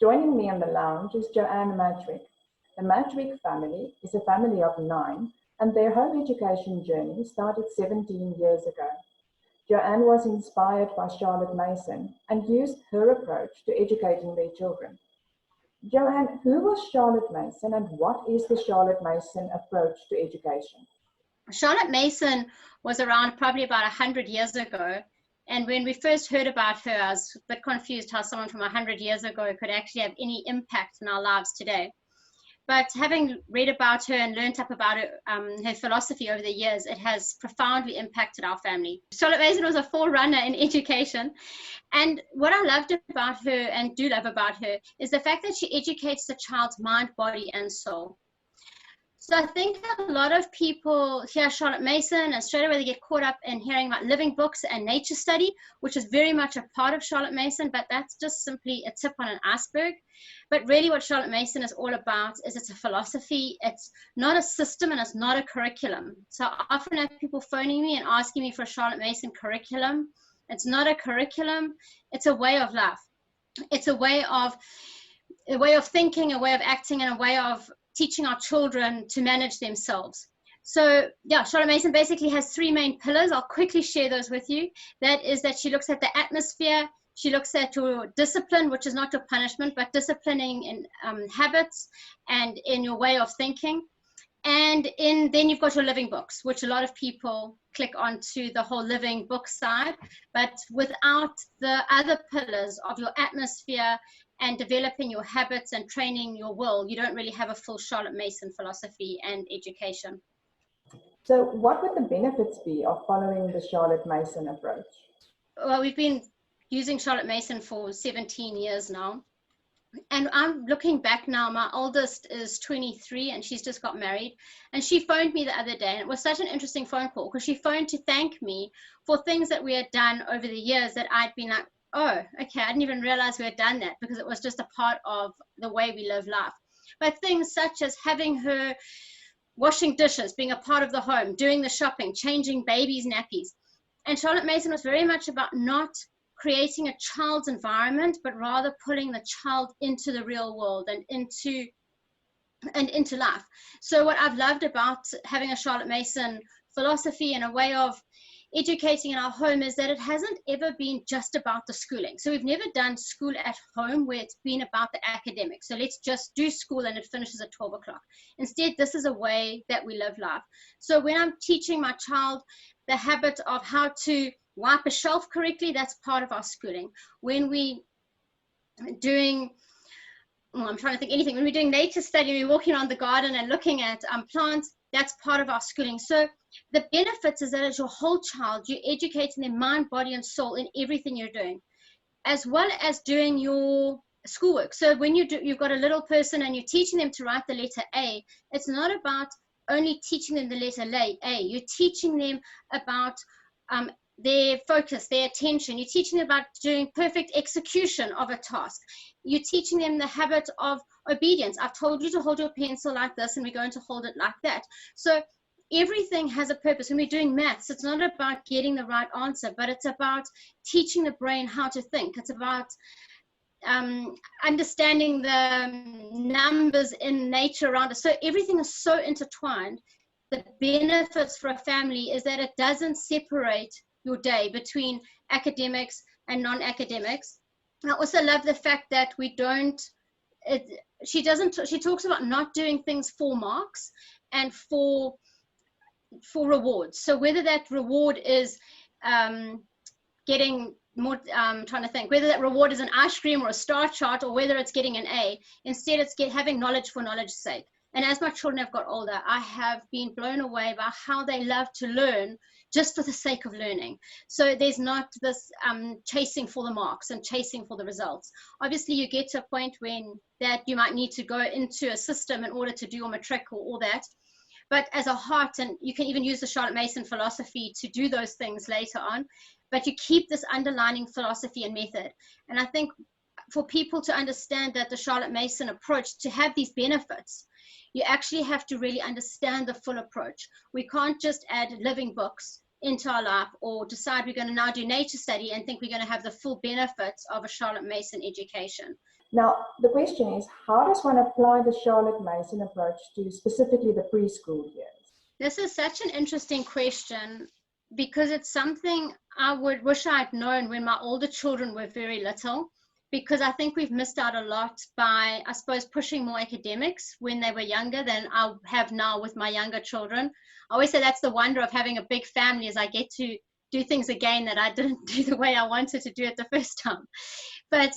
Joining me on the lounge is Joanne Madgwick. The Madgwick family is a family of 9, and their home education journey started 17 years ago. Joanne was inspired by Charlotte Mason and used her approach to educating their children. Joanne, who was Charlotte Mason and what is the Charlotte Mason approach to education? Charlotte Mason was around probably about 100 years ago. And when we first heard about her, I was a bit confused how someone from 100 years ago could actually have any impact in our lives today. But having read about her and learned up about her philosophy over the years, it has profoundly impacted our family. Charlotte Mason was a forerunner in education. And what I loved about her and do love about her is the fact that she educates the child's mind, body, and soul. So I think a lot of people hear Charlotte Mason and straight away they get caught up in hearing about living books and nature study, which is very much a part of Charlotte Mason, but that's just simply a tip on an iceberg. But really what Charlotte Mason is all about is it's a philosophy, it's not a system, and it's not a curriculum. So I often have people phoning me and asking me for a Charlotte Mason curriculum. It's not a curriculum, it's a way of life. It's a way of thinking, a way of acting, and a way of teaching our children to manage themselves. So yeah, Charlotte Mason basically has 3 main pillars. I'll quickly share those with you. That is that she looks at the atmosphere, she looks at your discipline, which is not your punishment, but disciplining in habits and in your way of thinking. And then you've got your living books, which a lot of people click onto the whole living book side, but without the other pillars of your atmosphere and developing your habits and training your will, you don't really have a full Charlotte Mason philosophy and education. So what would the benefits be of following the Charlotte Mason approach? Well, we've been using Charlotte Mason for 17 years now. And I'm looking back now, my oldest is 23 and she's just got married. And she phoned me the other day, and it was such an interesting phone call because she phoned to thank me for things that we had done over the years that I'd been like, oh, okay, I didn't even realize we had done that because it was just a part of the way we live life. But things such as having her washing dishes, being a part of the home, doing the shopping, changing babies' nappies. And Charlotte Mason was very much about not creating a child's environment, but rather pulling the child into the real world and into life. So what I've loved about having a Charlotte Mason philosophy and a way of educating in our home is that it hasn't ever been just about the schooling. So we've never done school at home where it's been about the academics. So let's just do school and it finishes at 12 o'clock. Instead, this is a way that we live life. So when I'm teaching my child the habit of how to wipe a shelf correctly, that's part of our schooling. When we doing, I'm trying to think anything, when we're doing nature study, we're walking around the garden and looking at plants, that's part of our schooling. So the benefits is that as your whole child, you're educating their mind, body, and soul in everything you're doing, as well as doing your schoolwork. So when you've got a little person and you're teaching them to write the letter A, it's not about only teaching them the letter A. You're teaching them about their focus, their attention. You're teaching them about doing perfect execution of a task. You're teaching them the habit of obedience. I've told you to hold your pencil like this and we're going to hold it like that. So everything has a purpose. When we're doing maths, it's not about getting the right answer, but it's about teaching the brain how to think. It's about understanding the numbers in nature around us. So everything is so intertwined. The benefits for a family is that it doesn't separate your day between academics and non-academics. I also love the fact that we don't, she talks about not doing things for marks and for rewards. So whether that reward is getting more, trying to think, whether that reward is an ice cream or a star chart or whether it's getting an A, instead it's having knowledge for knowledge's sake. And as my children have got older, I have been blown away by how they love to learn just for the sake of learning. So there's not this chasing for the marks and chasing for the results. Obviously, you get to a point when that you might need to go into a system in order to do your matric or all that. But as a heart, and you can even use the Charlotte Mason philosophy to do those things later on, but you keep this underlining philosophy and method. And I think for people to understand that the Charlotte Mason approach to have these benefits, you actually have to really understand the full approach. We can't just add living books into our life or decide we're going to now do nature study and think we're going to have the full benefits of a Charlotte Mason education. Now, the question is, how does one apply the Choarlotte Mason approach to specifically the preschool years? This is such an interesting question, because it's something I would wish I'd known when my older children were very little, because I think we've missed out a lot by, I suppose, pushing more academics when they were younger than I have now with my younger children. I always say that's the wonder of having a big family, is I get to do things again that I didn't do the way I wanted to do it the first time. But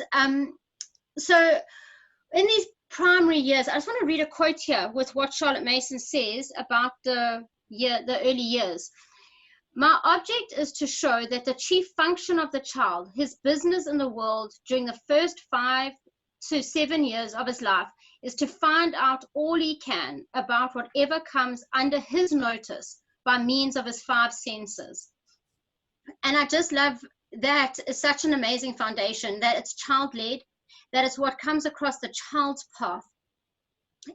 so in these primary years, I just want to read a quote here with what Choarlotte Mason says about the early years. My object is to show that the chief function of the child, his business in the world during the first 5 to 7 years of his life, is to find out all he can about whatever comes under his notice by means of his 5 senses. And I just love that. Is such an amazing foundation, that it's child-led, that it's what comes across the child's path,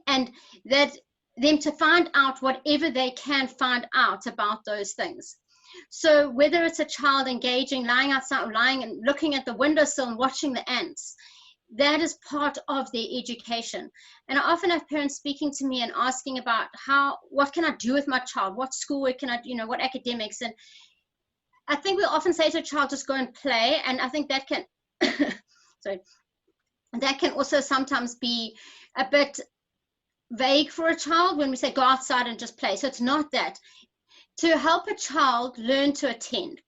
and that them to find out whatever they can find out about those things. So whether it's a child engaging, lying outside, lying and looking at the windowsill and watching the ants, that is part of their education. And I often have parents speaking to me and asking about what can I do with my child? What schoolwork can I, what academics? And I think we often say to a child, just go and play. And I think that can, sorry, that can also sometimes be a bit vague for a child when we say go outside and just play. So it's not that. To help a child learn to attend.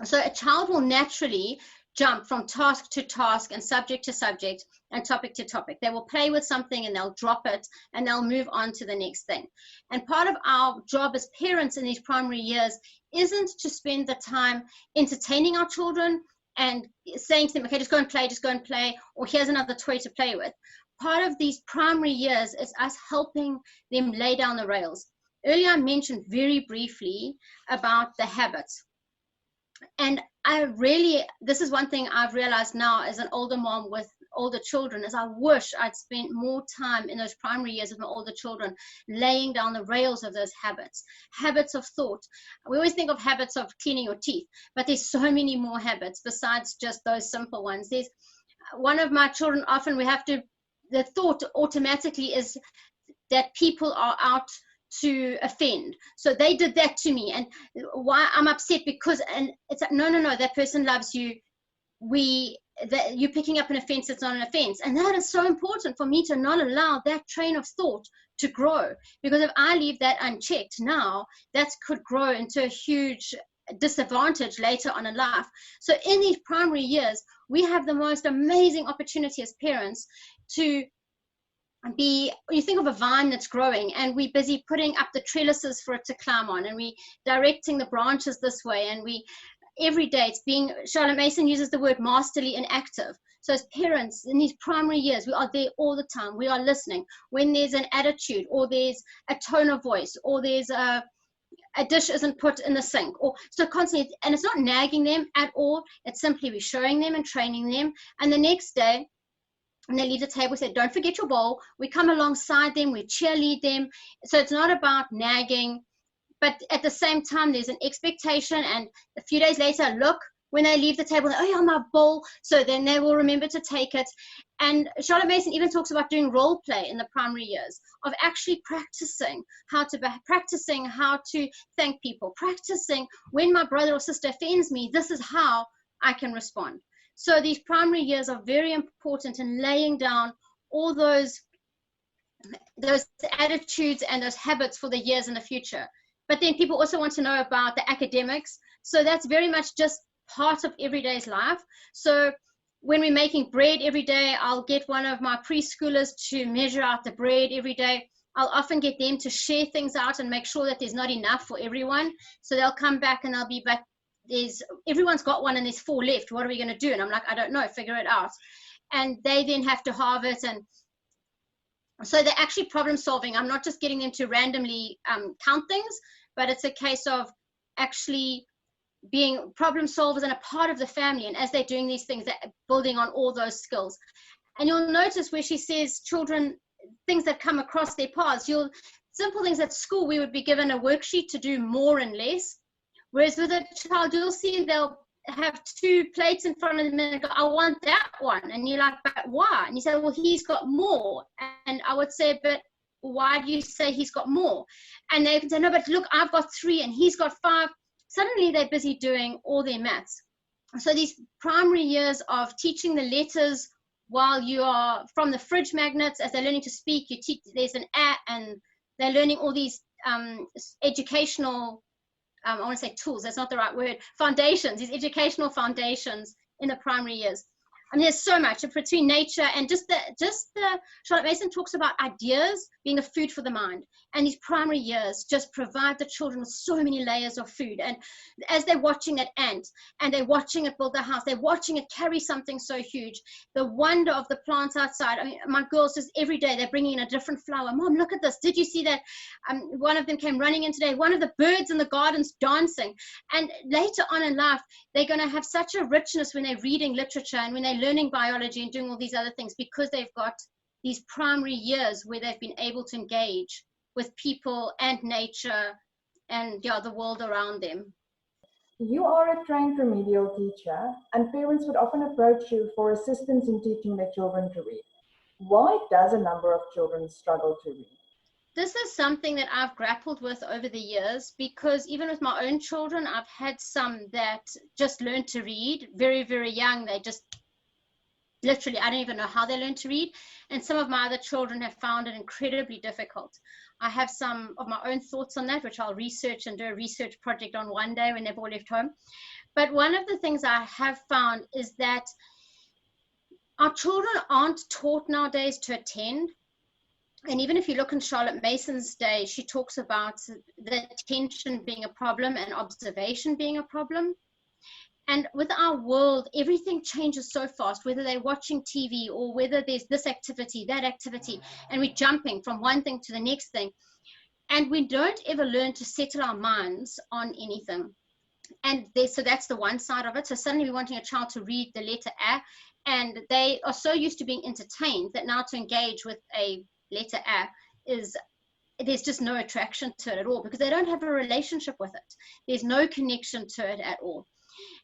So a child will naturally jump from task to task and subject to subject and topic to topic. They will play with something and they'll drop it and they'll move on to the next thing. And part of our job as parents in these primary years isn't to spend the time entertaining our children and saying to them, okay, just go and play, or here's another toy to play with. Part of these primary years is us helping them lay down the rails. Earlier I mentioned very briefly about the habits. And this is one thing I've realized now as an older mom with older children, is I wish I'd spent more time in those primary years with my older children, laying down the rails of those habits of thought. We always think of habits of cleaning your teeth, but there's so many more habits besides just those simple ones. There's one of my children, often the thought automatically is that people are out to offend. So they did that to me, and why I'm upset because, and it's like, no, that person loves you. You're picking up an offense, it's not an offense. And that is so important for me to not allow that train of thought to grow, because if I leave that unchecked now, that could grow into a huge disadvantage later on in life. So in these primary years, we have the most amazing opportunity as parents to you think of a vine that's growing, and we're busy putting up the trellises for it to climb on, and we directing the branches this way, and every day it's being, Choarlotte Mason uses the word masterly and active. So as parents in these primary years, we are there all the time. We are listening. When there's an attitude, or there's a tone of voice, or there's a dish isn't put in the sink, or so constantly, and it's not nagging them at all. It's simply we're showing them and training them. And the next day, and they leave the table, say, don't forget your bowl. We come alongside them, we cheerlead them. So it's not about nagging, but at the same time, there's an expectation. And a few days later, look, when they leave the table, oh yeah, my bowl. So then they will remember to take it. And Choarlotte Mason even talks about doing role play in the primary years, of actually practicing how to thank people, practicing when my brother or sister offends me, this is how I can respond. So these primary years are very important in laying down all those attitudes and those habits for the years in the future. But then people also want to know about the academics. So that's very much just part of everyday's life. So when we're making bread every day, I'll get one of my preschoolers to measure out the bread every day. I'll often get them to share things out and make sure that there's not enough for everyone. So they'll come back and they'll be back. Everyone's got one and there's 4 left. What are we going to do? And I'm like, I don't know, figure it out. And they then have to halve it. And so they're actually problem solving. I'm not just getting them to randomly count things, but it's a case of actually being problem solvers and a part of the family. And as they're doing these things, they're building on all those skills. And you'll notice where she says children, things that come across their paths, simple things at school, we would be given a worksheet to do more and less. Whereas with a child, you'll see they'll have 2 plates in front of them and go, I want that one. And you're like, but why? And you say, well, he's got more. And I would say, but why do you say he's got more? And they can say, no, but look, I've got 3 and he's got 5. Suddenly they're busy doing all their maths. So these primary years of teaching the letters while you are from the fridge magnets, as they're learning to speak, you teach, there's an A, and they're learning all these educational, I want to say tools, that's not the right word, foundations, these educational foundations in the primary years. I mean, there's so much between nature and just the Choarlotte Mason talks about ideas being the food for the mind. And these primary years just provide the children with so many layers of food. And as they're watching that ant, and they're watching it build the house, they're watching it carry something so huge, the wonder of the plants outside. I mean, my girls just every day, they're bringing in a different flower. Mom, look at this. Did you see that? One of them came running in today. One of the birds in the garden's dancing. And later on in life, they're going to have such a richness when they're reading literature and when they're learning biology and doing all these other things, because they've got these primary years where they've been able to engage with people and nature and the world around them. You are a trained remedial teacher, and parents would often approach you for assistance in teaching their children to read. Why does a number of children struggle to read? This is something that I've grappled with over the years, because even with my own children, I've had some that just learned to read very, very young. They just literally, I don't even know how they learned to read. And some of my other children have found it incredibly difficult. I have some of my own thoughts on that, which I'll research and do a research project on one day when they've all left home. But one of the things I have found is that our children aren't taught nowadays to attend. And even if you look in Choarlotte Mason's day, she talks about the attention being a problem and observation being a problem. And with our world, everything changes so fast, whether they're watching TV or whether there's this activity, that activity, and we're jumping from one thing to the next thing. And we don't ever learn to settle our minds on anything. And so that's the one side of it. So suddenly we're wanting a child to read the letter A, and they are so used to being entertained that now to engage with a letter A there's just no attraction to it at all, because they don't have a relationship with it. There's no connection to it at all.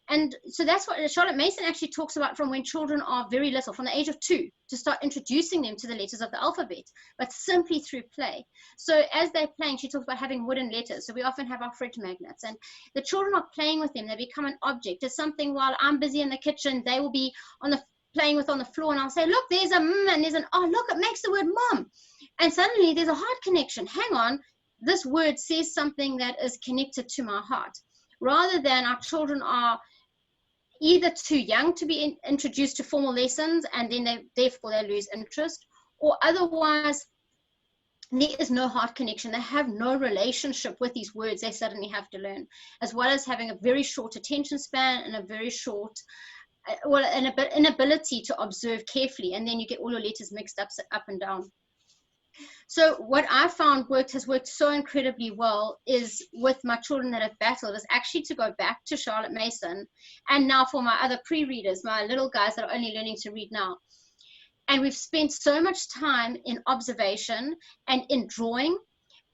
And so that's what Choarlotte Mason actually talks about, from when children are very little, from the age of 2, to start introducing them to the letters of the alphabet, but simply through play. So as they're playing, she talks about having wooden letters. So we often have our fridge magnets, and the children are playing with them. They become an object. It's something while I'm busy in the kitchen, they will be playing with on the floor, and I'll say, look, there's a M and there's an oh, look, it makes the word mom. And suddenly there's a heart connection. Hang on, this word says something that is connected to my heart. Rather than our children are either too young to be introduced to formal lessons, and then therefore they lose interest, or otherwise there is no heart connection. They have no relationship with these words they suddenly have to learn, as well as having a very short attention span and a very short, an inability to observe carefully, and then you get all your letters mixed up and down. So what I found has worked so incredibly well is with my children that have battled is actually to go back to Choarlotte Mason, and now for my other pre-readers, my little guys that are only learning to read now. And we've spent so much time in observation and in drawing,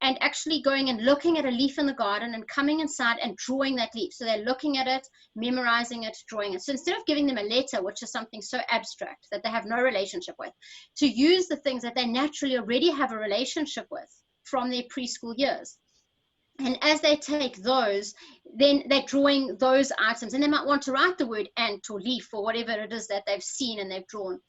and actually going and looking at a leaf in the garden and coming inside and drawing that leaf. So they're looking at it, memorizing it, drawing it. So instead of giving them a letter, which is something so abstract that they have no relationship with, to use the things that they naturally already have a relationship with from their preschool years. And as they take those, then they're drawing those items, and they might want to write the word ant or leaf or whatever it is that they've seen and they've drawn.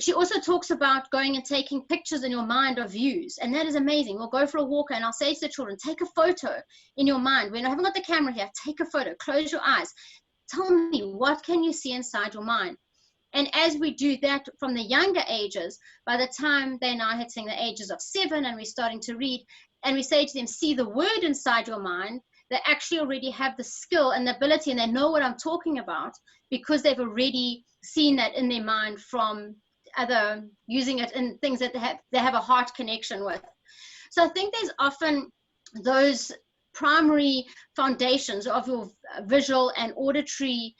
She also talks about going and taking pictures in your mind of views, and that is amazing. We'll go for a walk, and I'll say to the children, take a photo in your mind. When I haven't got the camera here, take a photo, close your eyes. Tell me, what can you see inside your mind? And as we do that from the younger ages, by the time they're now hitting the ages of 7 and we're starting to read, and we say to them, see the word inside your mind, they actually already have the skill and the ability, and they know what I'm talking about because they've already seen that in their mind from using it in things that they have a heart connection with. So I think there's often those primary foundations of your visual and auditory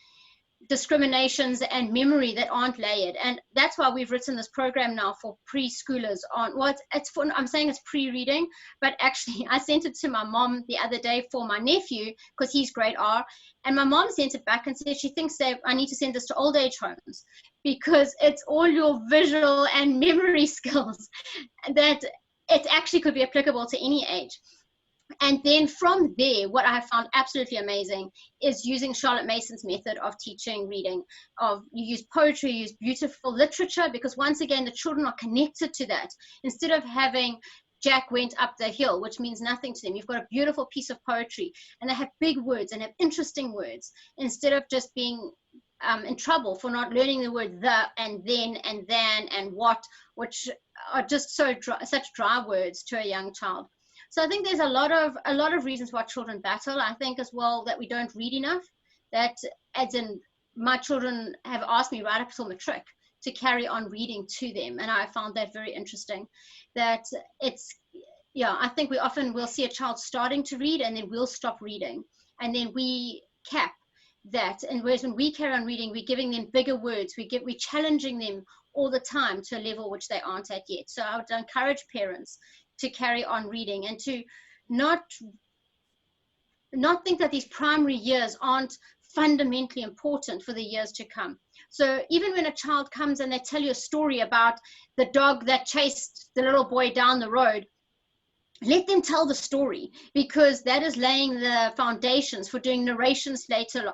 discriminations and memory that aren't layered. And that's why we've written this program now for preschoolers on, well, it's for, I'm saying it's pre-reading, but actually I sent it to my mom the other day for my nephew because he's grade R, and my mom sent it back and said she thinks that I need to send this to old age homes because it's all your visual and memory skills that it actually could be applicable to any age. And then from there, what I have found absolutely amazing is using Choarlotte Mason's method of teaching reading. You use poetry, you use beautiful literature, because once again, the children are connected to that. Instead of having Jack went up the hill, which means nothing to them, you've got a beautiful piece of poetry, and they have big words and have interesting words, instead of just being in trouble for not learning the word the and then and what, which are just so dry, such dry words to a young child. So I think there's a lot of reasons why children battle. I think as well that we don't read enough. That, as in, my children have asked me right up till matric to carry on reading to them, and I found that very interesting. That it's, yeah, I think we often will see a child starting to read and then we'll stop reading, and then we cap that. And whereas when we carry on reading, we're giving them bigger words, we're challenging them all the time to a level which they aren't at yet. So I would encourage parents to carry on reading and to not think that these primary years aren't fundamentally important for the years to come. So even when a child comes and they tell you a story about the dog that chased the little boy down the road, let them tell the story, because that is laying the foundations for doing narrations later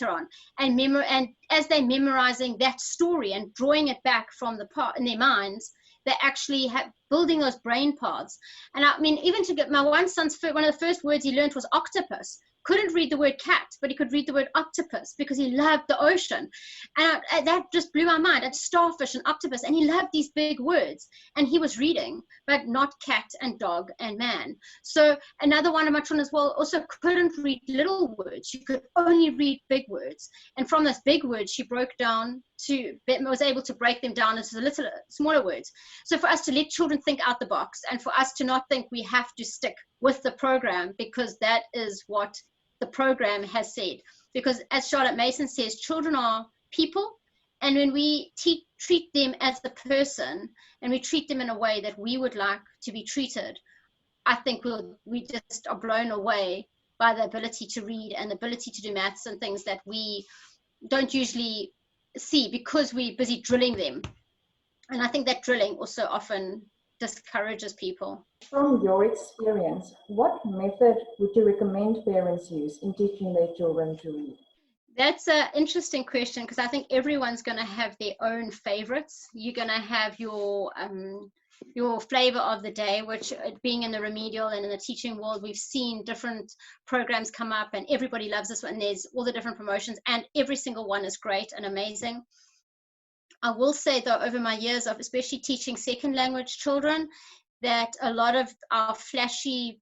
on. And as they're memorizing that story and drawing it back from the part in their minds, they actually have building those brain paths. And I mean, even to get my one son's one of the first words he learned was octopus. Couldn't read the word cat, but he could read the word octopus because he loved the ocean. And that just blew my mind. It's starfish and octopus, and he loved these big words. And he was reading, but not cat and dog and man. So another one of my children as well also couldn't read little words. She could only read big words. And from those big words, she was able to break them down into the little smaller words. So for us to let children think out the box, and for us to not think we have to stick with the program because that is what the program has said. Because as Choarlotte Mason says, children are people, and when we treat them as a person and we treat them in a way that we would like to be treated, I think we just are blown away by the ability to read and the ability to do maths and things that we don't usually see because we're busy drilling them. And I think that drilling also often discourages people. From your experience, what method would you recommend parents use in teaching their children to read? That's an interesting question, because I think everyone's going to have their own favorites. You're going to have your flavor of the day, which, being in the remedial and in the teaching world, we've seen different programs come up and everybody loves this one. There's all the different promotions and every single one is great and amazing. I will say, though, over my years of especially teaching second language children, that a lot of our flashy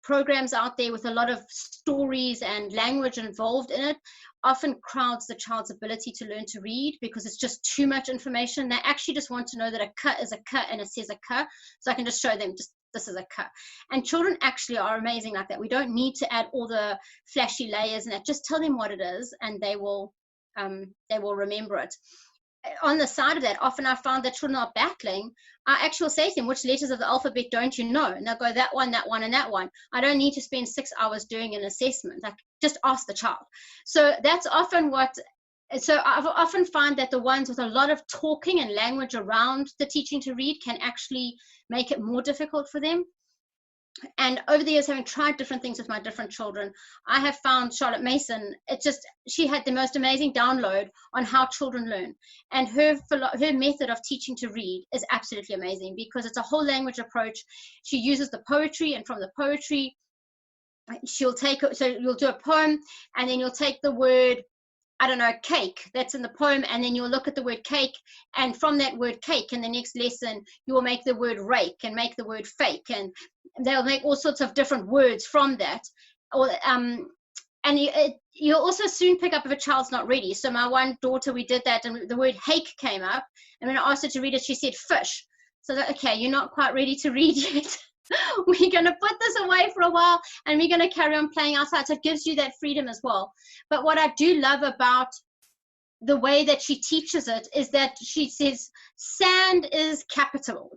programs out there with a lot of stories and language involved in it often crowds the child's ability to learn to read, because it's just too much information. They actually just want to know that a cut is a cut and it says a cut, so I can just show them just this is a cut. And children actually are amazing like that. We don't need to add all the flashy layers and that. Just tell them what it is and they will remember it. On the side of that, often I found that children are battling. I actually will say to them, which letters of the alphabet don't you know? And they'll go, that one, and that one. I don't need to spend 6 hours doing an assessment. Like, just ask the child. So that's often so I often find that the ones with a lot of talking and language around the teaching to read can actually make it more difficult for them. And over the years, having tried different things with my different children, I have found Choarlotte Mason, she had the most amazing download on how children learn. And her method of teaching to read is absolutely amazing, because it's a whole language approach. She uses the poetry, and from the poetry, so you'll do a poem, and then you'll take the word, I don't know, cake that's in the poem, and then you'll look at the word cake, and from that word cake in the next lesson, you will make the word rake and make the word fake, and they'll make all sorts of different words from that. And you'll also soon pick up if a child's not ready. So my one daughter, we did that, and the word hake came up, and when I asked her to read it, she said fish. So that, okay, you're not quite ready to read yet. We're going to put this away for a while, and we're going to carry on playing outside. So it gives you that freedom as well. But what I do love about the way that she teaches it is that she says sand is capital.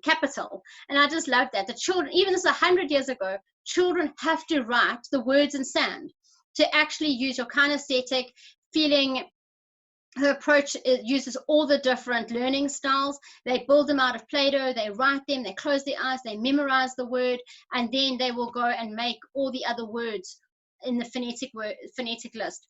And I just love that. The children, even this 100 years ago, children have to write the words in sand to actually use your kinesthetic feeling. Her approach uses all the different learning styles. They build them out of Play-Doh, they write them, they close their eyes, they memorize the word, and then they will go and make all the other words in the phonetic list.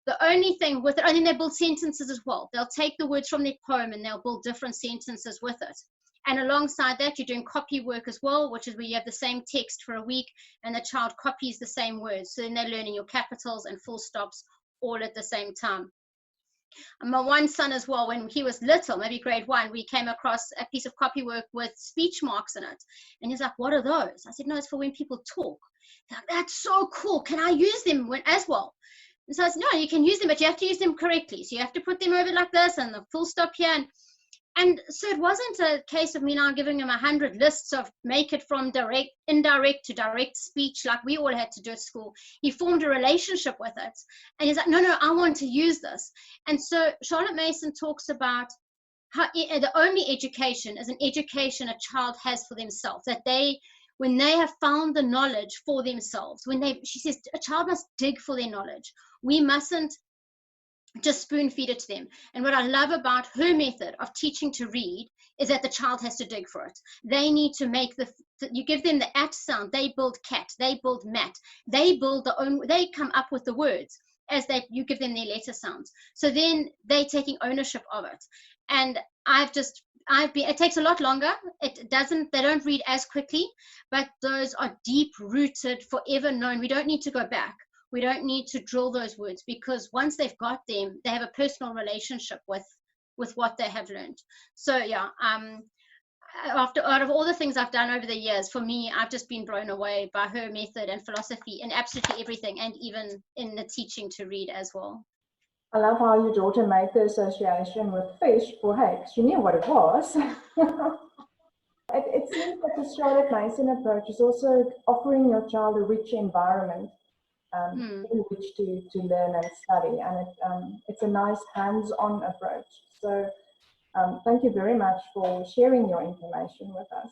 The only thing with it, and then they build sentences as well. They'll take the words from their poem and they'll build different sentences with it. And alongside that, you're doing copy work as well, which is where you have the same text for a week and the child copies the same words. So then they're learning your capitals and full stops all at the same time. And my one son as well, when he was little, maybe grade 1, we came across a piece of copy work with speech marks in it. And he's like, what are those? I said, no, it's for when people talk. He's like, that's so cool. Can I use them as well? And so I said, no, you can use them, but you have to use them correctly. So you have to put them over like this and the full stop here. And so it wasn't a case of me now giving him 100 lists of make it from indirect to direct speech like we all had to do at school. He formed a relationship with it. And he's like, no, I want to use this. And so Choarlotte Mason talks about how the only education is an education a child has for themselves, that when they have found the knowledge for themselves, she says a child must dig for their knowledge. We mustn't just spoon feed it to them. And what I love about her method of teaching to read is that the child has to dig for it. They need to make you give them the at sound, they build cat, they build mat, they come up with the words as you give them their letter sounds. So then they're taking ownership of it. And it takes a lot longer. They don't read as quickly, but those are deep rooted, forever known. We don't need to go back. We don't need to drill those words, because once they've got them, they have a personal relationship with what they have learned. So yeah, out of all the things I've done over the years, for me, I've just been blown away by her method and philosophy in absolutely everything, and even in the teaching to read as well. I love how your daughter made the association with fish for hake. She knew what it was. It seems that the Choarlotte Mason approach is also offering your child a rich environment in which to learn and study, and it's a nice hands-on approach. So thank you very much for sharing your information with us.